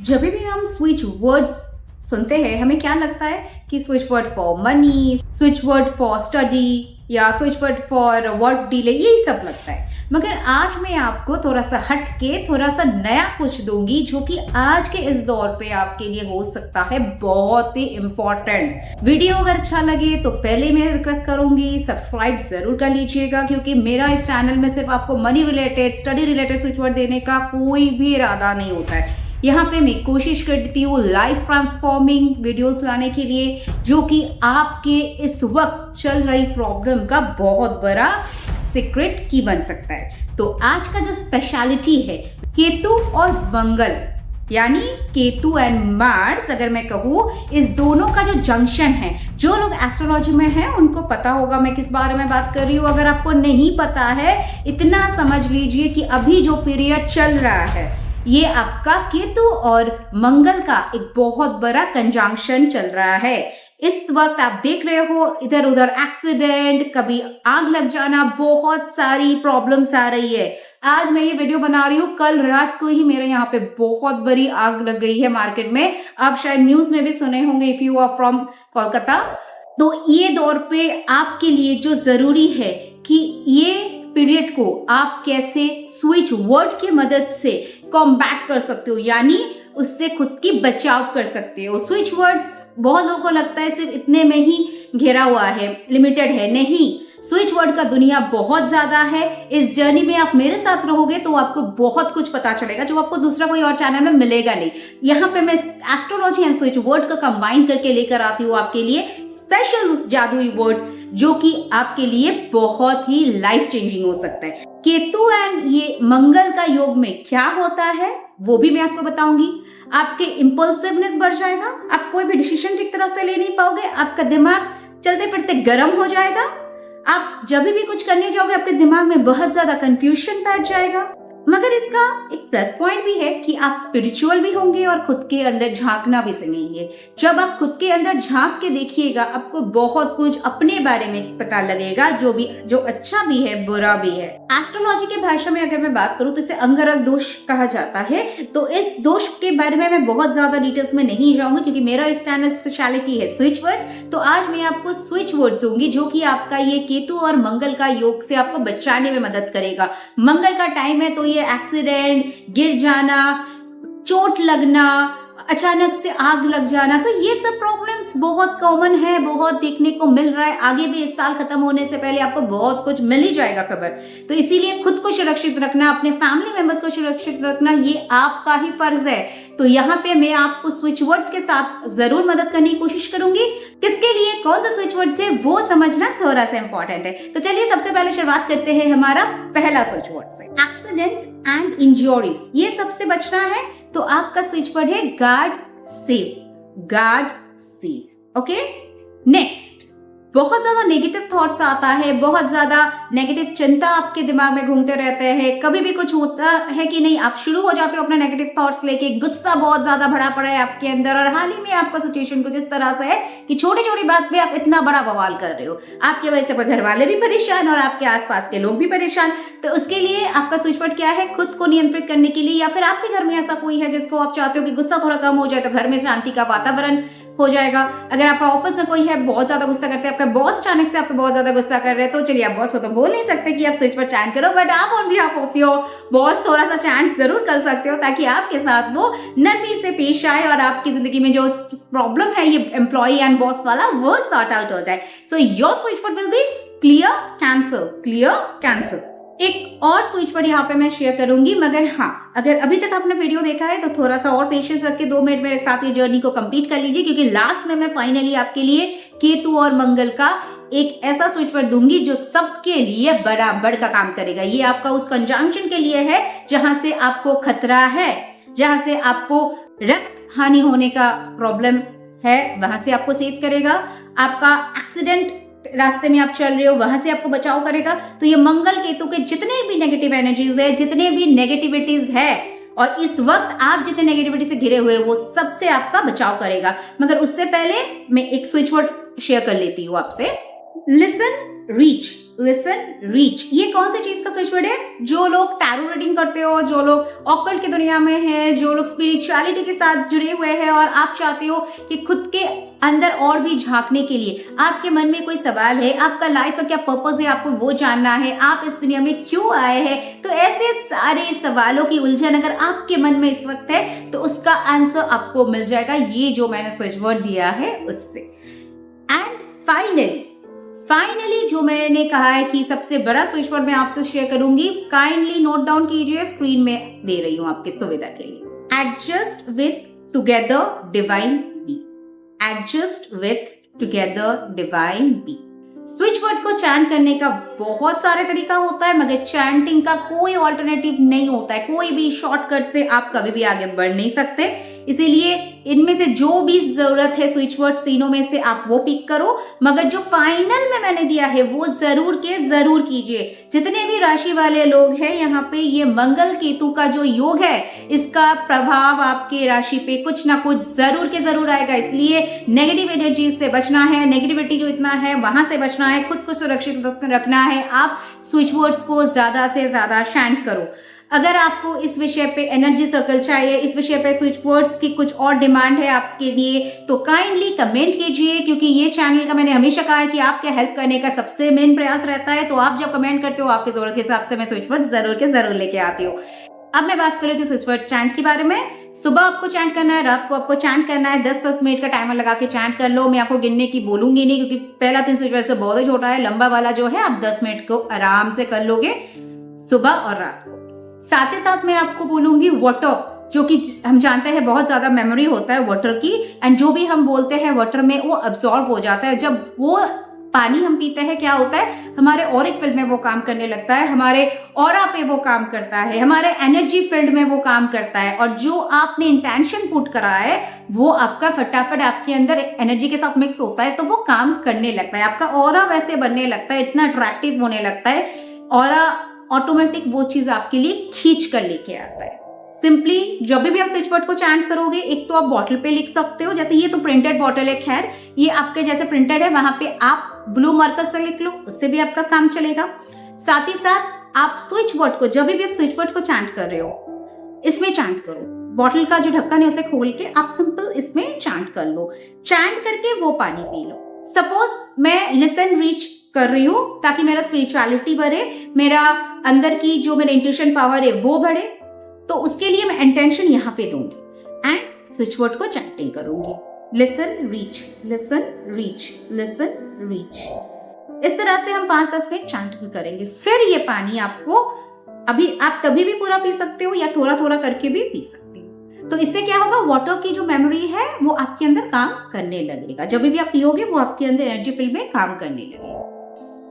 जब भी हम स्विच वर्ड्स सुनते हैं हमें क्या लगता है कि switch word for money, switch word for study या switch word for work delay, यही सब लगता है। मगर आज मैं आपको थोड़ा सा हट के थोड़ा सा नया कुछ दूंगी जो कि आज के इस दौर पे आपके लिए हो सकता है बहुत ही इम्पोर्टेंट। वीडियो अगर अच्छा लगे तो पहले मैं रिक्वेस्ट करूंगी सब्सक्राइब जरूर कर लीजिएगा, क्योंकि मेरा इस चैनल में सिर्फ आपको money related, study related switch word देने का कोई भी इरादा नहीं होता है। यहाँ पे मैं कोशिश करती हूँ लाइफ ट्रांसफॉर्मिंग वीडियोस लाने के लिए, जो कि आपके इस वक्त चल रही प्रॉब्लम का बहुत बड़ा सीक्रेट की बन सकता है। तो आज का जो स्पेशलिटी है केतु और मंगल, यानी केतु एंड मार्स, अगर मैं कहूँ इस दोनों का जो जंक्शन है, जो लोग एस्ट्रोलॉजी में हैं उनको पता होगा मैं किस बारे में बात कर रही हूँ। अगर आपको नहीं पता है, इतना समझ लीजिए कि अभी जो पीरियड चल रहा है ये आपका केतु और मंगल का एक बहुत बड़ा कंजंक्शन चल रहा है। इस वक्त आप देख रहे हो इधर उधर एक्सीडेंट, कभी आग लग जाना, बहुत सारी प्रॉब्लम्स आ रही है। आज मैं ये वीडियो बना रही हूँ, कल रात को ही मेरे यहाँ पे बहुत बड़ी आग लग गई है मार्केट में। आप शायद न्यूज में भी सुने होंगे if you are from Kolkata. तो ये दौर पे आपके लिए जो जरूरी है कि ये पीरियड को आप कैसे स्विच वर्ड की मदद से कॉम्बैट कर सकते हो, यानी उससे खुद की बचाव कर सकते हो। स्विच वर्ड्स बहुत लोगों को लगता है सिर्फ इतने में ही घेरा हुआ है, लिमिटेड है। नहीं, स्विच वर्ड का दुनिया बहुत ज्यादा है। इस जर्नी में आप मेरे साथ रहोगे तो आपको बहुत कुछ पता चलेगा जो आपको दूसरा कोई और चैनल में मिलेगा नहीं। यहाँ पे मैं एस्ट्रोलॉजी एंड स्विच वर्ड का कंबाइन करके लेकर आती हूँ आपके लिए स्पेशल जादुई वर्ड्स, जो कि आपके लिए बहुत ही लाइफ चेंजिंग हो सकता है। केतु एंड ये मंगल का योग में क्या होता है वो भी मैं आपको बताऊंगी। आपके इंपल्सिवनेस बढ़ जाएगा, आप कोई भी डिसीजन ठीक तरह से ले नहीं पाओगे, आपका दिमाग चलते फिरते गर्म हो जाएगा, आप जब भी कुछ करने जाओगे आपके दिमाग में बहुत ज्यादा कंफ्यूजन बैठ जाएगा। मगर इसका एक प्लस पॉइंट भी है कि आप स्पिरिचुअल भी होंगे और खुद के अंदर झांकना भी सीखेंगे। जब आप खुद के अंदर झांक के देखिएगा आपको बहुत कुछ अपने बारे में पता लगेगा, जो अच्छा भी है बुरा भी है। एस्ट्रोलॉजी के भाषा में अगर मैं बात करूं तो इसे अंगारक दोष कहा जाता है। तो इस दोष के बारे में मैं बहुत ज्यादा डिटेल्स में नहीं जाऊंगी, क्योंकि मेरा इस चैनल स्पेशलिटी है स्विच वर्ड्स। तो आज मैं आपको स्विच वर्ड्स दूंगी जो कि आपका ये केतु और मंगल का योग से आपको बचाने में मदद करेगा। मंगल का टाइम है तो ये एक्सीडेंट, गिर जाना, चोट लगना, अचानक से आग लग जाना, तो ये सब प्रॉब्लम्स बहुत कॉमन है, बहुत देखने को मिल रहा है। आगे भी इस साल खत्म होने से पहले आपको बहुत कुछ मिल ही जाएगा खबर। तो इसीलिए खुद को सुरक्षित रखना, अपने फैमिली मेंबर्स को सुरक्षित रखना, ये आपका ही फर्ज है। तो यहाँ पे मैं आपको स्विच वर्ड्स के साथ जरूर मदद करने की कोशिश करूंगी। किसके लिए कौन सा स्विच वर्ड्स है वो समझना थोड़ा सा इंपॉर्टेंट है। तो चलिए सबसे पहले शुरुआत करते हैं हमारा पहला स्विच वर्ड से, एक्सीडेंट एंड इंजरीज। ये सबसे बचना है तो आपका स्विच वर्ड है guard safe, guard safe. Okay, next, बहुत ज्यादा नेगेटिव थॉट्स आता है, बहुत ज्यादा नेगेटिव चिंता आपके दिमाग में घूमते रहते हैं। कभी भी कुछ होता है कि नहीं, आप शुरू हो जाते हो अपने नेगेटिव थॉट्स लेके, गुस्सा बहुत ज्यादा भरा पड़ा है आपके अंदर, और हाल ही में आपका सिचुएशन कुछ इस तरह से है कि छोटी छोटी बात पे आप इतना बड़ा बवाल कर रहे हो, आपकी वजह से आपके घर वाले भी परेशान और आपके आसपास के लोग भी परेशान। तो उसके लिए आपका स्विच वर्ड क्या है? खुद को नियंत्रित करने के लिए, या फिर आपके घर में ऐसा कोई है जिसको आप चाहते हो कि गुस्सा थोड़ा कम हो जाए, तो घर में शांति का वातावरण हो जाएगा। अगर आपका ऑफिस में कोई है बहुत ज्यादा गुस्सा करते हैं, आपका बॉस अचानक से आपको बहुत ज्यादा गुस्सा कर रहे हैं, तो चलिए आप बॉस को तो बोल नहीं सकते कि आप स्विच पर चैंट करो, बट आप on behalf of your boss थोड़ा सा चैंट जरूर कर सकते हो, ताकि आपके साथ वो नरमी से पेश आए और आपकी जिंदगी में जो प्रॉब्लम है ये एम्प्लॉय एंड बॉस वाला, वो सॉर्ट आउट हो जाए। So your switch word will be clear cancel, clear cancel. एक और स्विच वर्ड यहाँ पे मैं शेयर करूंगी, मगर हाँ, अगर अभी तक आपने वीडियो देखा है तो थोड़ा सा और पेशेंस रख के 2 मिनट मेरे साथ ये जर्नी को कंप्लीट कर लीजिए, क्योंकि लास्ट में मैं फाइनली आपके लिए केतु और मंगल का एक ऐसा स्विच वर्ड दूंगी जो सबके लिए बराबर का काम करेगा। ये आपका उस कंजंक्शन के लिए है जहां से आपको खतरा है, जहां से आपको रक्त हानि होने का प्रॉब्लम है, वहां से आपको सेव करेगा। आपका एक्सीडेंट रास्ते में आप चल रहे हो, वहां से आपको बचाव करेगा। तो ये मंगल केतु के जितने भी नेगेटिव एनर्जीज है, जितने भी नेगेटिविटीज है, और इस वक्त आप जितने नेगेटिविटी से घिरे हुए वो सबसे आपका बचाव करेगा। मगर उससे पहले मैं एक स्विच वर्ड शेयर कर लेती हूँ आपसे, लिसन रीच, लिसन रीच, ये कौन सी चीज का स्विच वर्ड है? जो लोग टैरो रीडिंग करते हो, जो लोग ऑकल्ट की दुनिया में है, जो लोग स्पिरिचुअलिटी के साथ जुड़े हुए हैं और आप चाहते हो कि खुद के अंदर और भी झांकने के लिए, आपके मन में कोई सवाल है, आपका लाइफ का क्या पर्पस है, आपको वो जानना है, आप इस दुनिया में क्यों आए हैं, तो ऐसे सारे सवालों की उलझन अगर आपके मन में इस वक्त है तो उसका आंसर आपको मिल जाएगा ये जो मैंने स्विच वर्ड दिया है उससे। एंड फाइनली जो मैंने कहा है कि सबसे बड़ा स्विच वर्ड मैं आपसे शेयर करूंगी, काइंडली नोट डाउन कीजिए, स्क्रीन में दे रही हूं आपकी सुविधा के लिए। Adjust with together divine be, adjust with together divine be. Switch word को चैंट करने का बहुत सारे तरीका होता है, मगर चैंटिंग का कोई ऑल्टरनेटिव नहीं होता है, कोई भी शॉर्टकट से आप कभी भी आगे बढ़ नहीं सकते। इसीलिए इनमें से जो भी जरूरत है स्विच वर्ड तीनों में से आप वो पिक करो, मगर जो फाइनल में मैंने दिया है वो जरूर के जरूर कीजिए। जितने भी राशि वाले लोग हैं यहाँ पे, ये मंगल केतु का जो योग है इसका प्रभाव आपके राशि पे कुछ ना कुछ जरूर के जरूर आएगा, इसलिए नेगेटिव एनर्जी से बचना है, नेगेटिविटी जो इतना है वहां से बचना है, खुद को सुरक्षित रखना है। आप स्विच वर्ड्स को ज्यादा से ज्यादा चैंट करो। अगर आपको इस विषय पे एनर्जी सर्कल चाहिए, इस विषय पे स्विच वर्ड्स की कुछ और डिमांड है आपके लिए, तो काइंडली कमेंट कीजिए, क्योंकि ये चैनल का मैंने हमेशा कहा है कि आपके हेल्प करने का सबसे मेन प्रयास रहता है। तो आप जब कमेंट करते हो आपकी जरूरत के हिसाब से मैं स्विच वर्ड जरूर के जरूर लेके आती हूँ। अब मैं बात करूँ तो स्विच वर्ड चैंट के बारे में। सुबह आपको चैंट करना है, रात को आपको चैंट करना है, 10-10 मिनट का टाइमर लगा के चैंट कर लो। मैं आपको गिनने की बोलूंगी नहीं, क्योंकि पहला 3 स्विच वर्ड से बहुत ही छोटा है, लंबा वाला जो है आप 10 मिनट को आराम से कर लोगे सुबह और रात को। साथ ही साथ मैं आपको बोलूंगी वाटर, जो कि हम जानते हैं बहुत ज्यादा मेमोरी होता है वाटर की, एंड जो भी हम बोलते हैं वाटर में वो अब्सॉर्ब हो जाता है। जब वो पानी हम पीते हैं क्या होता है, हमारे ऑरिक फील्ड में वो काम करने लगता है, हमारे ऑरा पे वो काम करता है, हमारे एनर्जी फील्ड में वो काम करता है, और जो आपने इंटेंशन पुट करा है वो आपका फटाफट आपके अंदर एनर्जी के साथ मिक्स होता है, तो वो काम करने लगता है। आपका ऑरा वैसे बनने लगता है, इतना अट्रैक्टिव होने लगता है, ऑरा ऑटोमेटिक वो चीज आपके लिए खींच कर लेके आता है। सिंपली जब भी आप स्विच वर्ड को चैंट करोगे, एक तो आप बॉटल पे लिख सकते हो, जैसे ये तो प्रिंटेड बॉटल है, खैर ये आपके जैसे प्रिंटेड है, वहां पे आप ब्लू मार्कर से लिख लो, उससे भी आपका काम चलेगा। साथ ही साथ आप स्विच वर्ड को जब भी आप स्विच वर्ड को चैंट कर रहे हो, इसमें चैंट करो। बॉटल का जो ढक्कन है उसे खोल के आप सिंपल इसमें चैंट कर लो, चैंट करके वो पानी पी लो। सपोज मैं लिसन रीच कर रही हूं ताकि मेरा स्पिरिचुअलिटी बढ़े, मेरा अंदर की जो मेरा इंट्यूशन पावर है वो बढ़े, तो उसके लिए मैं इंटेंशन यहाँ पे दूंगी एंड स्विच वर्ड को चैंटिंग करूंगी, listen reach, listen reach, listen reach. इस तरह से हम 5-10 मिनट चैंटिंग करेंगे। फिर ये पानी आपको अभी आप कभी भी पूरा पी सकते हो या थोड़ा थोड़ा करके भी पी सकते हो। तो इससे क्या होगा, वाटर की जो मेमोरी है वो आपके अंदर काम करने लगेगा। जब भी आप पियोगे वो आपके अंदर एनर्जी फील्ड में काम करने लगेगा।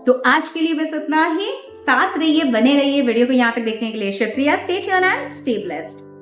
तो आज के लिए बस इतना ही। साथ रहिए, बने रहिए। वीडियो को यहाँ तक देखने के लिए शुक्रिया। Stay tuned and stay blessed.